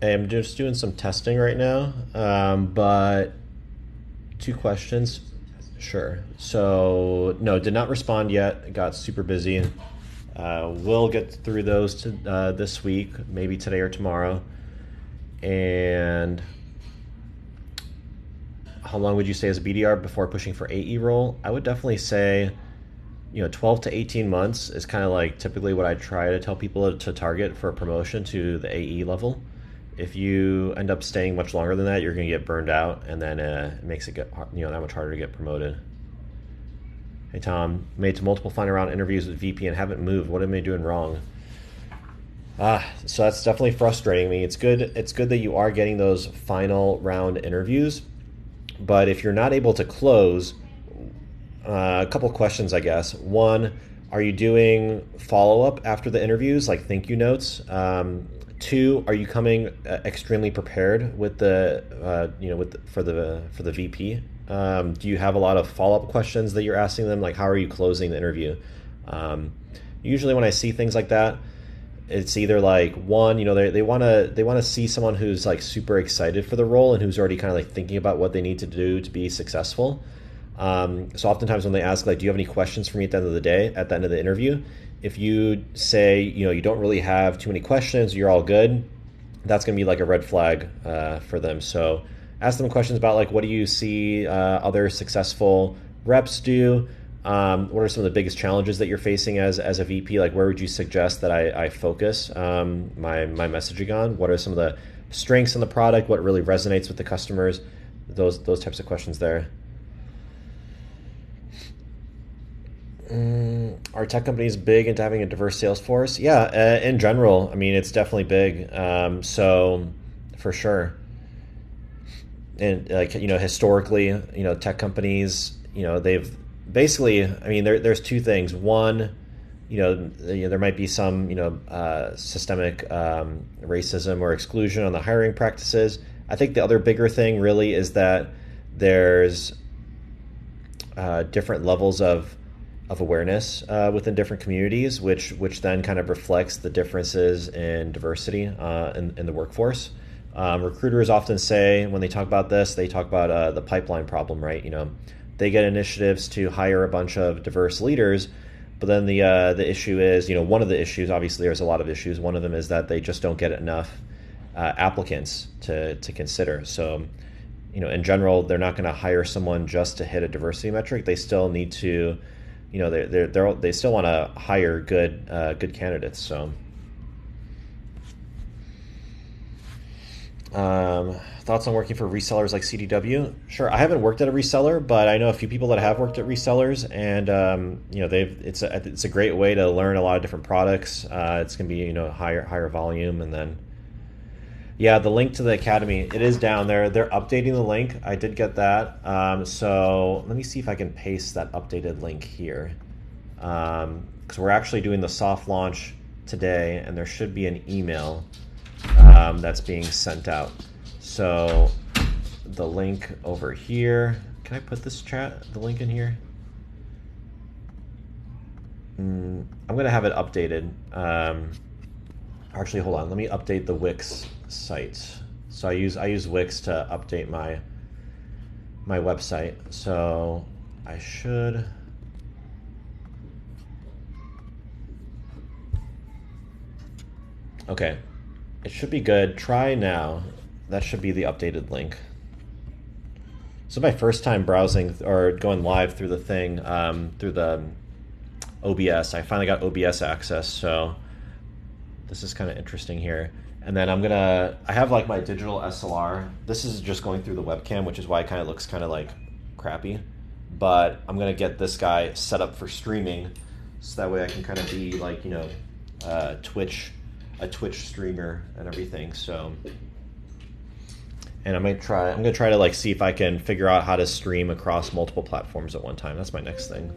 Hey, I'm just doing some testing right now, but two questions. Sure. So, no, did not respond yet. Got super busy. We'll get through those this week, maybe today or tomorrow. And how long would you say as a BDR before pushing for AE role? I would definitely say, 12 to 18 months is kind of like typically what I try to tell people to target for a promotion to the AE level. If you end up staying much longer than that, you're going to get burned out, and then it makes it get that much harder to get promoted. Hey Tom, made to multiple final round interviews with VP and haven't moved. What am I doing wrong? So that's definitely frustrating me. It's good. It's good that you are getting those final round interviews, but if you're not able to close, a couple questions, I guess. One, are you doing follow up after the interviews, like thank you notes? Two, are you coming extremely prepared with for the VP? Do you have a lot of follow up questions that you're asking them? Like, how are you closing the interview? Usually, when I see things like that, it's either like one, they want to see someone who's like super excited for the role and who's already kind of like thinking about what they need to do to be successful. So oftentimes when they ask like, do you have any questions for me at the end of the day, at the end of the interview, if you say, you don't really have too many questions, you're all good, that's going to be like a red flag for them. So ask them questions about like, what do you see other successful reps do? What are some of the biggest challenges that you're facing as a VP? Like, where would you suggest that I focus my messaging on? What are some of the strengths in the product? What really resonates with the customers? Those types of questions there. Are tech companies big into having a diverse sales force? Yeah, in general, I mean, it's definitely big. So for sure. And like, historically, tech companies, they've basically, I mean, there's two things. One, there might be some, systemic racism or exclusion on the hiring practices. I think the other bigger thing really is that there's different levels of awareness within different communities, which then kind of reflects the differences in diversity in the workforce. Recruiters often say when they talk about this, they talk about the pipeline problem, right? They get initiatives to hire a bunch of diverse leaders, but then the issue is, one of the issues, obviously there's a lot of issues. One of them is that they just don't get enough applicants to consider. So, in general, they're not going to hire someone just to hit a diversity metric. They still need to, they still want to hire good candidates. So, thoughts on working for resellers like CDW? Sure, I haven't worked at a reseller, but I know a few people that have worked at resellers, and it's a great way to learn a lot of different products. It's gonna be higher volume, and then yeah, the link to the academy, it is down there. They're updating the link. I did get that. So let me see if I can paste that updated link here, because we're actually doing the soft launch today, and there should be an email that's being sent out. So the link over here, can I put the link in here? I'm gonna have it updated. Actually, hold on, let me update the Wix site. So I use Wix to update my website. So I should, okay, it should be good. Try now. That should be the updated link. So my first time browsing or going live through the thing, through the OBS. I finally got OBS access, so this is kind of interesting here. And then I have like my digital SLR. This is just going through the webcam, which is why it kind of looks kind of like crappy. But I'm gonna get this guy set up for streaming, so that way I can kind of be like, a Twitch streamer and everything. So, and I'm gonna try to like see if I can figure out how to stream across multiple platforms at one time. That's my next thing.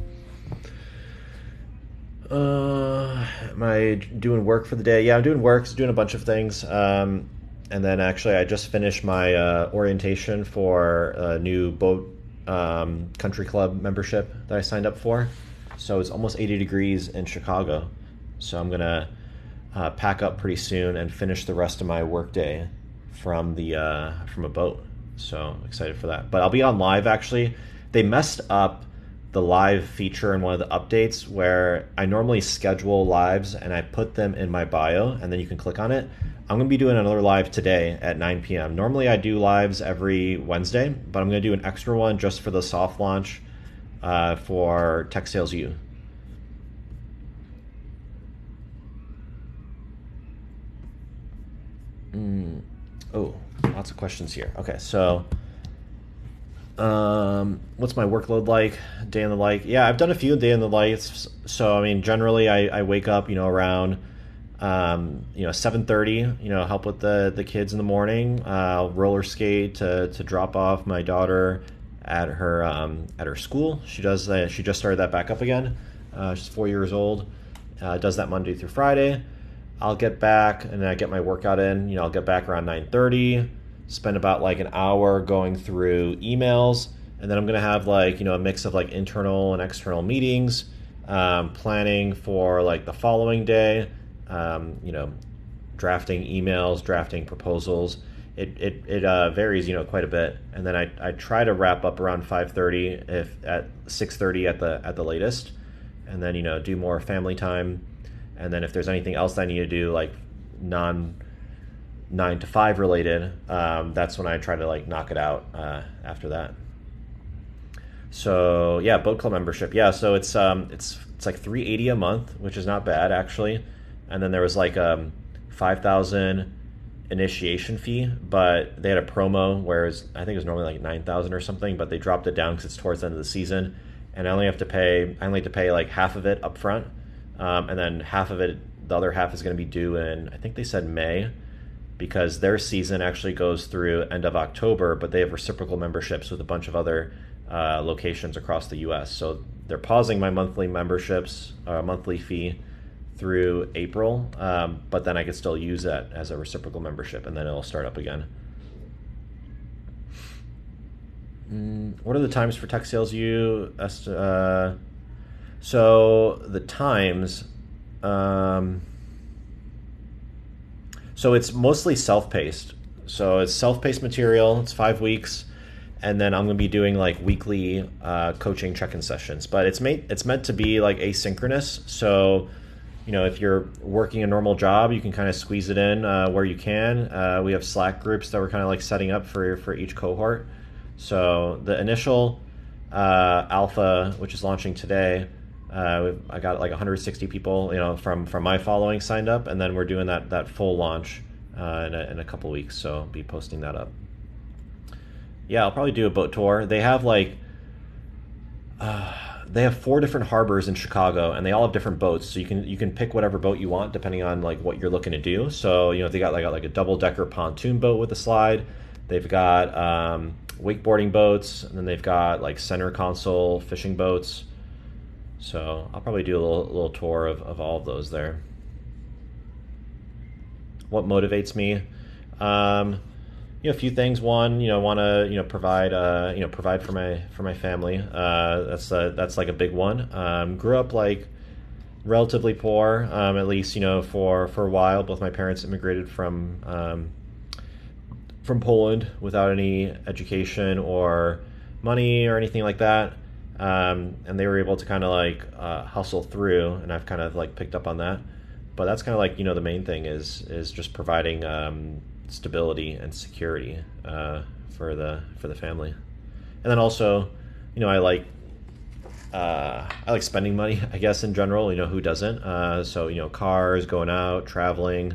Am I doing work for the day? Yeah, I'm doing work, doing a bunch of things. And then actually I just finished my orientation for a new boat country club membership that I signed up for. So it's almost 80 degrees in Chicago. So I'm gonna pack up pretty soon and finish the rest of my work day from a boat. So excited for that. But I'll be on live actually. They messed up the live feature in one of the updates where I normally schedule lives and I put them in my bio and then you can click on it. I'm going to be doing another live today at 9 p.m. Normally I do lives every Wednesday, but I'm going to do an extra one just for the soft launch for TechSalesU. Oh, lots of questions here. Okay, so what's my workload like? Day in the life? Yeah, I've done a few day in the lives. So I mean, generally, I wake up, around 7:30. Help with the kids in the morning. I'll roller skate to drop off my daughter at her school. She just started that back up again. She's 4 years old. Does that Monday through Friday. I'll get back and I get my workout in. I'll get back around 9:30. Spend about like an hour going through emails, and then I'm gonna have like a mix of like internal and external meetings, planning for like the following day, drafting emails, drafting proposals. It varies quite a bit, and then I try to wrap up around 5:30, if at 6:30 at the latest, and then do more family time, and then if there's anything else that I need to do like non 9 to 5 related, that's when I try to like knock it out after that. So yeah, boat club membership. Yeah, so it's like $380 a month, which is not bad actually. And then there was like 5,000 initiation fee, but they had a promo whereas I think it was normally like 9,000 or something, but they dropped it down because it's towards the end of the season, and I only have to pay like half of it up front, and then half of it, the other half is going to be due in, I think they said May, because their season actually goes through end of October, but they have reciprocal memberships with a bunch of other locations across the US. So they're pausing my monthly memberships, monthly fee through April, but then I could still use that as a reciprocal membership, and then it'll start up again. What are the times for TechSalesU? So the times, so it's mostly self-paced. So it's self-paced material. It's 5 weeks, and then I'm going to be doing like weekly coaching check-in sessions. But it's meant to be like asynchronous. So if you're working a normal job, you can kind of squeeze it in where you can. We have Slack groups that we're kind of like setting up for each cohort. So the initial alpha, which is launching today, I got like 160 people, from my following signed up, and then we're doing that full launch in a couple weeks. So I'll be posting that up. Yeah, I'll probably do a boat tour. They have they have 4 different harbors in Chicago, and they all have different boats. So you can pick whatever boat you want depending on like what you're looking to do. So they got like a double-decker pontoon boat with a slide. They've got wakeboarding boats, and then they've got like center console fishing boats. So I'll probably do a little tour of all of those there. What motivates me? A few things. One, want to provide for my family. That's like a big one. Grew up like relatively poor, at least for a while. Both my parents immigrated from Poland without any education or money or anything like that. And they were able to kind of like hustle through, and I've kind of like picked up on that. But that's kind of like the main thing is just providing stability and security for the family. And then also, I like spending money, I guess, in general. Who doesn't? So cars, going out, traveling.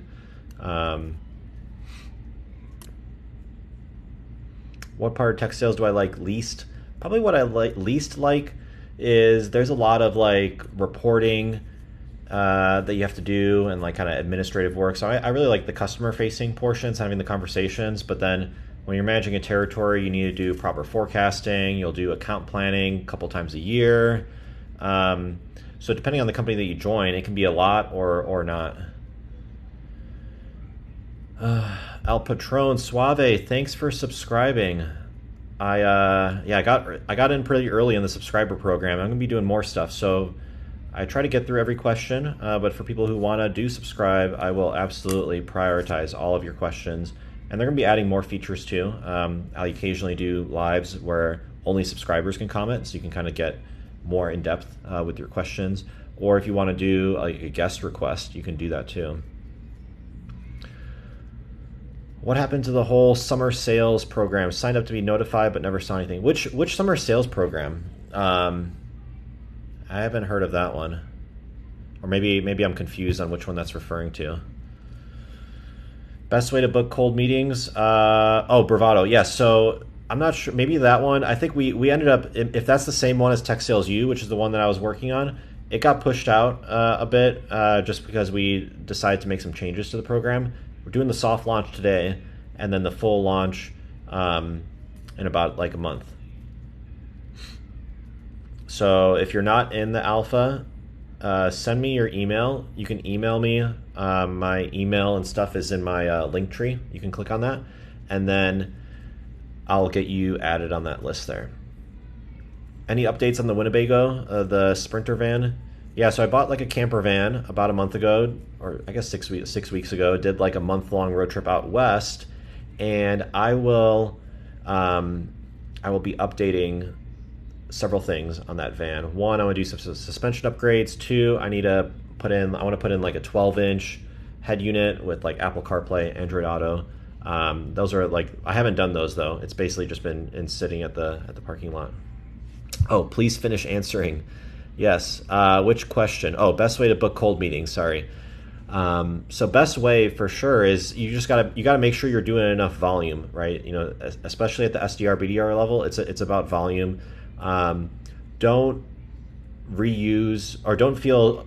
What part of tech sales do I like least? Probably what I least like is there's a lot of like reporting that you have to do, and like kind of administrative work. So I really like the customer facing portions, having the conversations, but then when you're managing a territory, you need to do proper forecasting. You'll do account planning a couple times a year. So depending on the company that you join, it can be a lot or not. Al Patron Suave, thanks for subscribing. I got in pretty early in the subscriber program. I'm gonna be doing more stuff, so I try to get through every question. But for people who wanna do subscribe, I will absolutely prioritize all of your questions And they're going to be adding more features too. I'll occasionally do lives where only subscribers can comment, so you can kind of get more in depth with your questions. Or if you want to do like a guest request, you can do that too. What happened to the whole summer sales program? Signed up to be notified but never saw anything. Which summer sales program? I haven't heard of that one. Or maybe I'm confused on which one that's referring to. Best way to book cold meetings? Bravado. Yes. Yeah, so I'm not sure. Maybe that one. I think we ended up, if that's the same one as TechSalesU, which is the one that I was working on, it got pushed out a bit just because we decided to make some changes to the program. We're doing the soft launch today, and then the full launch in about like a month. So if you're not in the alpha, send me your email. You can email me. My email and stuff is in my link tree. You can click on that, and then I'll get you added on that list there. Any updates on the Winnebago, the Sprinter van? Yeah, so I bought like a camper van about a month ago, or I guess 6 weeks ago. Did like a month-long road trip out west, and I will be updating several things on that van. One, I want to do some suspension upgrades. Two, I want to put in like a 12-inch head unit with like Apple CarPlay, Android Auto. Those are like, I haven't done those though. It's basically just been sitting at the parking lot. Oh, please finish answering. Yes. Which question? Oh, best way to book cold meetings. Sorry. So best way for sure is you gotta make sure you're doing enough volume, right? You know, especially at the SDR BDR level, it's about volume. Don't reuse, or don't feel,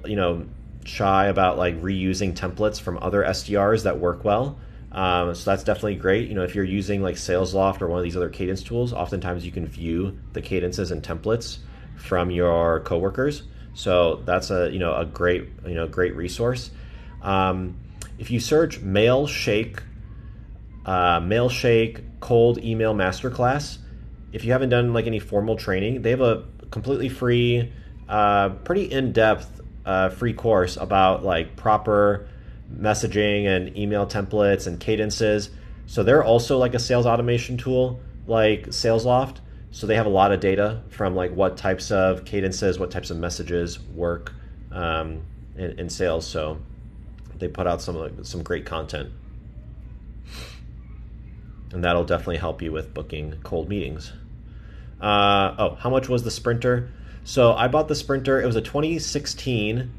shy about like reusing templates from other SDRs that work well. So that's definitely great. If you're using like SalesLoft or one of these other cadence tools, oftentimes you can view the cadences and templates from your coworkers. So that's a great resource. If you search Mailshake cold email masterclass, if you haven't done like any formal training, they have a completely free, pretty in-depth free course about like proper messaging and email templates and cadences. So they're also like a sales automation tool like SalesLoft. So they have a lot of data from like what types of cadences, what types of messages work in sales. So they put out some great content, and that'll definitely help you with booking cold meetings. How much was the Sprinter? So I bought the Sprinter. It was a 2016,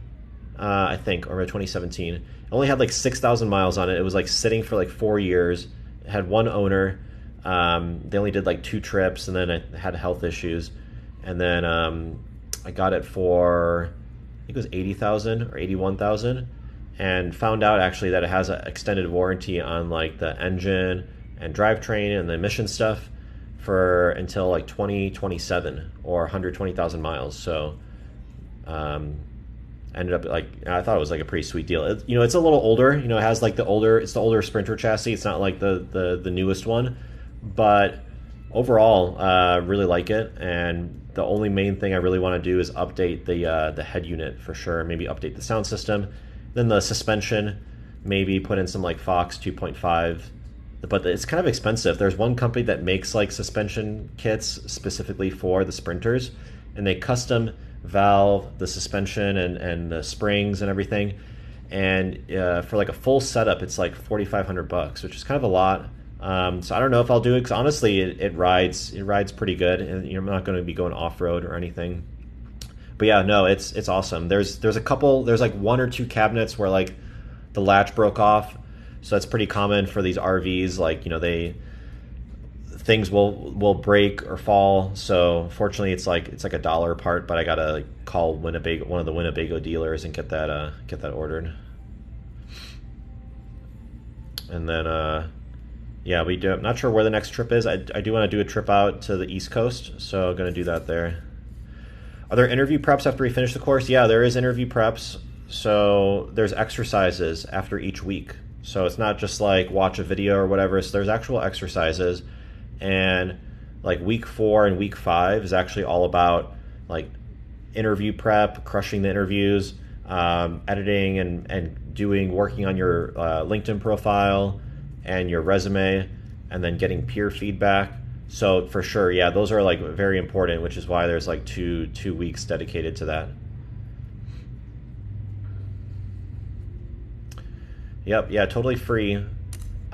I think, or a 2017. It only had like 6,000 miles on it. It was like sitting for like 4 years. It had one owner. They only did like 2 trips, and then it had health issues. And then I got it for, I think it was 80,000 or 81,000, and found out actually that it has an extended warranty on like the engine and drivetrain and the emission stuff for until like 2027 or 120,000 miles. So ended up like, I thought it was like a pretty sweet deal. It's a little older. It has like the older Sprinter chassis. It's not like the newest one, but overall, really like it. And the only main thing I really want to do is update the head unit for sure. Maybe update the sound system, then the suspension. Maybe put in some like Fox 2.5. But it's kind of expensive. There's one company that makes like suspension kits specifically for the Sprinters, and they custom valve the suspension and the springs and everything. And for like a full setup, it's like $4,500, which is kind of a lot. So I don't know if I'll do it, because honestly, it rides pretty good, and you're not going to be going off road or anything. But yeah, no, it's awesome. There's like 1 or 2 cabinets where like the latch broke off. So that's pretty common for these RVs. Like, things will break or fall. So fortunately, it's like $1 a part. But I gotta like call one of the Winnebago dealers and get that ordered. And then I'm not sure where the next trip is. I do want to do a trip out to the East Coast, so I'm gonna do that there. Are there interview preps after we finish the course? Yeah, there is interview preps. So there's exercises after each week. So it's not just like watch a video or whatever. So there's actual exercises, and like week 4 and week 5 is actually all about like interview prep, crushing the interviews, editing and working on your LinkedIn profile, and your resume, and then getting peer feedback. So for sure, yeah, those are like very important, which is why there's like two weeks dedicated to that. Yep, yeah, totally free.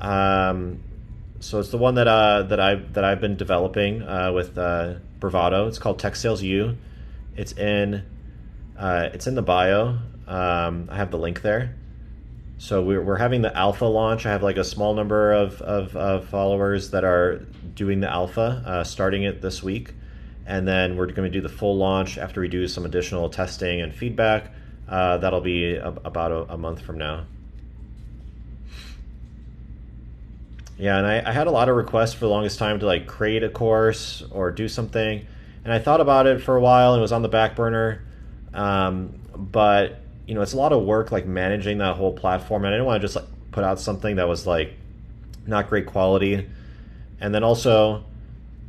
So it's the one that I've been developing with Bravado. It's called TechSalesU. It's in the bio. I have the link there. So we're having the alpha launch. I have like a small number of followers that are doing the alpha, starting it this week, and then we're going to do the full launch after we do some additional testing and feedback. That'll be about a month from now. Yeah, and I had a lot of requests for the longest time to like create a course or do something, and I thought about it for a while and it was on the back burner. But it's a lot of work like managing that whole platform, and I didn't want to just like put out something that was like not great quality. And then also,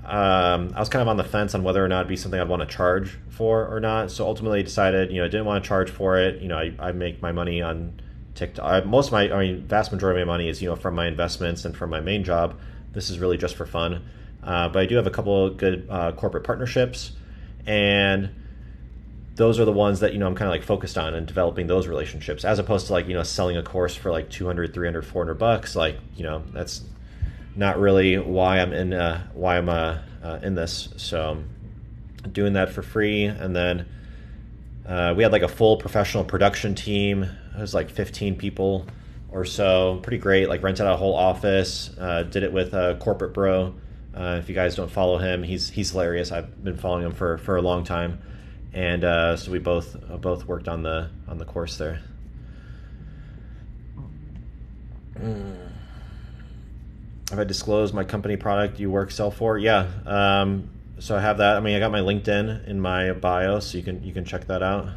I was kind of on the fence on whether or not it'd be something I'd want to charge for or not. So ultimately, I decided I didn't want to charge for it. I make my money on TikTok. Vast majority of my money is from my investments and from my main job. This is really just for fun. But I do have a couple of good corporate partnerships, and those are the ones that I'm kind of like focused on and developing those relationships, as opposed to like selling a course for like 200, 300, 400 bucks. Like that's not really why I'm in this. So doing that for free, and then we had like a full professional production team. It was like 15 people or so. Pretty great. Like rented out a whole office. Did it with Corporate Bro. If you guys don't follow him, he's hilarious. I've been following him for a long time, and so we both worked on the course there. Have I disclosed my company product you sell for? Yeah. So I have that. I got my LinkedIn in my bio, so you can check that out.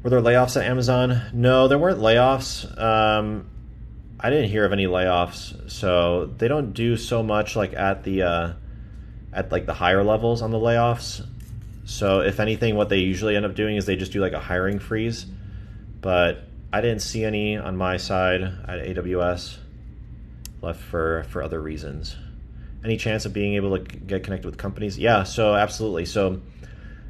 Were there layoffs at Amazon? No, there weren't layoffs. I didn't hear of any layoffs. So they don't do so much like at the higher levels on the layoffs. So if anything, what they usually end up doing is they just do like a hiring freeze. But I didn't see any on my side at AWS. Left for other reasons. Any chance of being able to get connected with companies? Yeah, so absolutely. So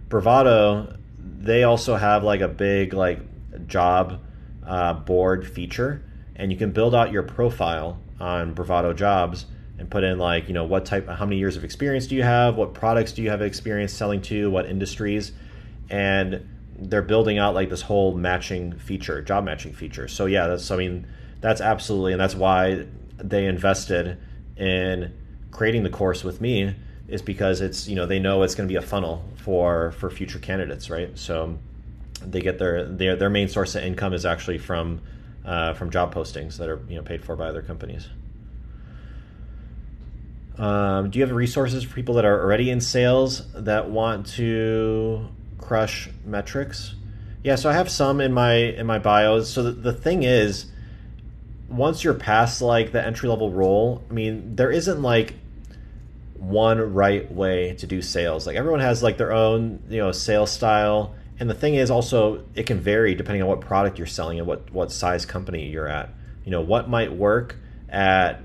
Bravado, they also have like a big like job board feature, and you can build out your profile on Bravado Jobs and put in like what type, how many years of experience do you have, what products do you have experience selling to, what industries, and they're building out like this whole matching feature, job matching feature. So yeah, that's absolutely, and that's why they invested in creating the course with me, is because it's they know it's going to be a funnel for future candidates, right? So they get their main source of income is actually from job postings that are paid for by other companies. Do you have resources for people that are already in sales that want to crush metrics? Yeah, so I have some in my bios. So the thing is, once you're past like the entry level role, there isn't like one right way to do sales. Like everyone has like their own sales style, and the thing is also it can vary depending on what product you're selling and what size company you're at. What might work at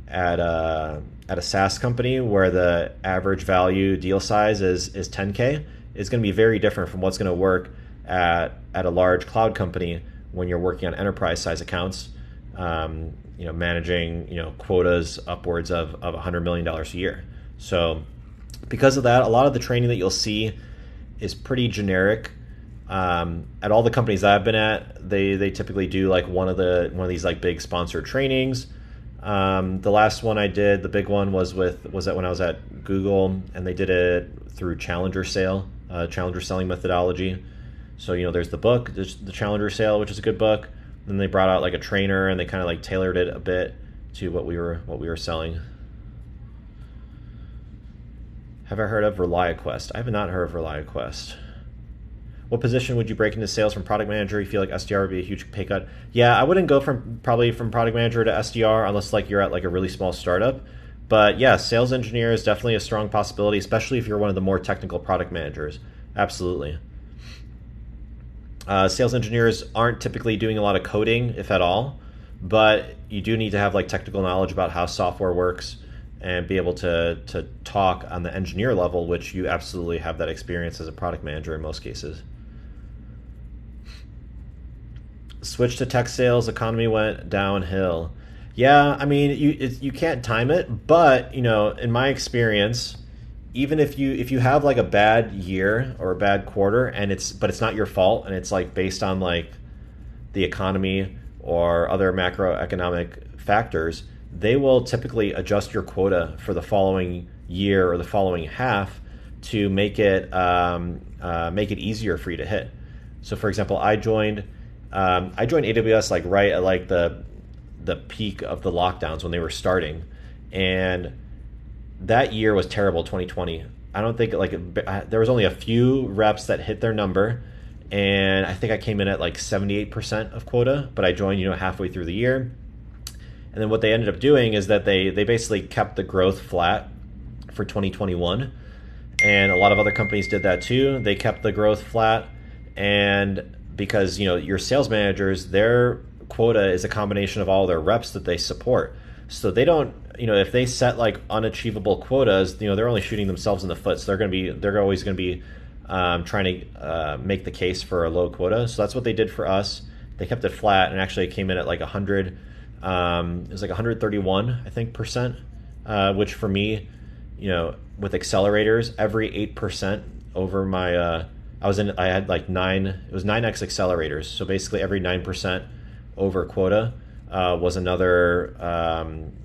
a SaaS company where the average value deal size is 10K is going to be very different from what's going to work at a large cloud company when you're working on enterprise size accounts, managing quotas upwards of $100 million a year. So because of that, a lot of the training that you'll see is pretty generic. At all the companies that I've been at, they typically do like one of these like big sponsored trainings. The last one I did, the big one was that when I was at Google, and they did it through Challenger selling methodology. So there's the book, there's the Challenger Sale, which is a good book. Then they brought out like a trainer, and they kind of like tailored it a bit to what we were selling. Have I heard of ReliaQuest? I have not heard of ReliaQuest. What position would you break into sales from product manager? You feel like SDR would be a huge pay cut? Yeah, I wouldn't go from product manager to SDR unless like you're at like a really small startup. But yeah, sales engineer is definitely a strong possibility, especially if you're one of the more technical product managers. Absolutely. Sales engineers aren't typically doing a lot of coding, if at all, but you do need to have like technical knowledge about how software works and be able to talk on the engineer level, which you absolutely have that experience as a product manager in most cases. Switch to tech sales, economy went downhill. Yeah, I mean, you can't time it, but in my experience, even if you have like a bad year or a bad quarter, and it's not your fault, and it's like based on like the economy or other macroeconomic factors, they will typically adjust your quota for the following year or the following half to make it easier for you to hit. So, for example, I joined AWS like right at like the peak of the lockdowns when they were starting, and that year was terrible. 2020. I don't think there was only a few reps that hit their number, and I think I came in at like 78% of quota. But I joined halfway through the year, and then what they ended up doing is that they basically kept the growth flat for 2021, and a lot of other companies did that too. They kept the growth flat, and because your sales managers, their quota is a combination of all their reps that they support. So they don't, if they set like unachievable quotas, they're only shooting themselves in the foot. So they're always going to be trying to make the case for a low quota. So that's what they did for us. They kept it flat, and actually it came in at like 100. It was like 131, I think, percent, which for me, with accelerators, every 8% over my I had like 9x accelerators. So basically every 9% over quota was another,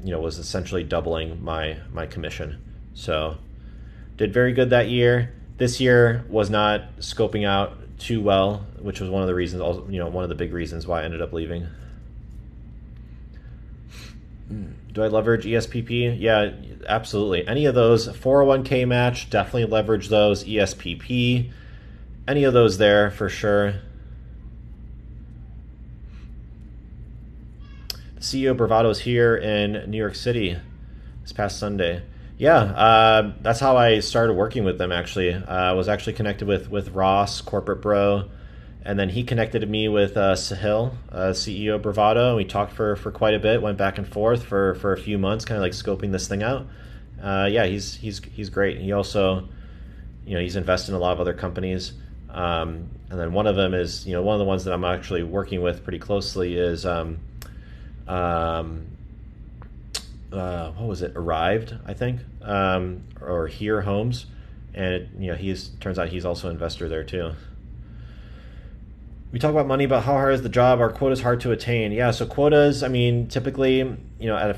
was essentially doubling my commission. So did very good that year. This year was not scoping out too well, which was one of the reasons, one of the big reasons why I ended up leaving. Do I leverage ESPP? Yeah, absolutely. Any of those, 401k match, definitely leverage those. ESPP, any of those there for sure. The CEO Bravado is here in New York City this past Sunday. Yeah, that's how I started working with them, actually. I was actually connected with Ross, Corporate Bro, and then he connected me with Sahil, CEO Bravado, and we talked for quite a bit, went back and forth for a few months, kind of like scoping this thing out. Yeah, he's great. He also, he's invested in a lot of other companies. And then one of them is, one of the ones that I'm actually working with pretty closely is, what was it? Arrived, I think, or Here Homes, and turns out he's also an investor there too. We talk about money, but how hard is the job? Our quota's hard to attain. Yeah, so quotas, I mean, typically,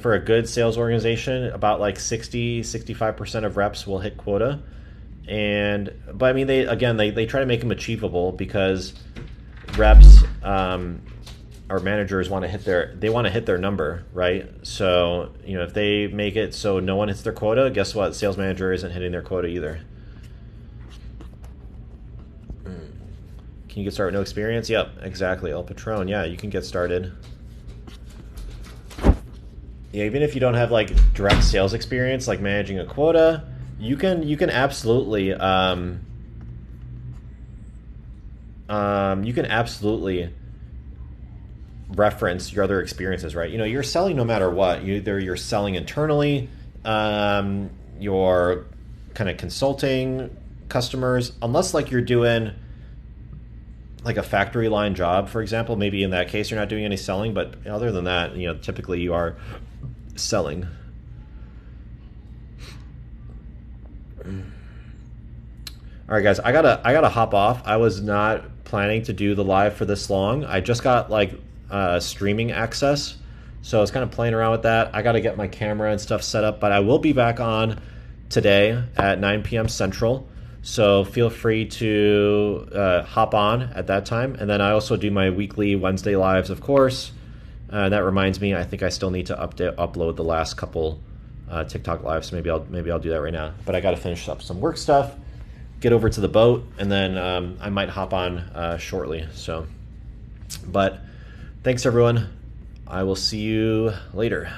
for a good sales organization, about like 65% of reps will hit quota. But I mean, they try to make them achievable, because reps or managers want to hit their number, right? So, if they make it so no one hits their quota, guess what? Sales manager isn't hitting their quota either. Can you get started with no experience? Yep, exactly. El Patron, yeah, you can get started. Yeah, even if you don't have like direct sales experience, like managing a quota, you can absolutely reference your other experiences, right? You're selling no matter what. Either you're selling internally, you're kind of consulting customers, unless like you're doing like a factory line job, for example. Maybe in that case you're not doing any selling, but other than that, typically you are selling. All right, guys, I gotta hop off. I was not planning to do the live for this long. I just got like streaming access, so I was kind of playing around with that. I gotta get my camera and stuff set up, but I will be back on today at 9 p.m. Central. So feel free to hop on at that time. And then I also do my weekly Wednesday lives, of course. That reminds me, I think I still need to upload the last couple TikTok lives. So maybe I'll do that right now. But I got to finish up some work stuff, get over to the boat, and then I might hop on shortly. So, but thanks everyone. I will see you later.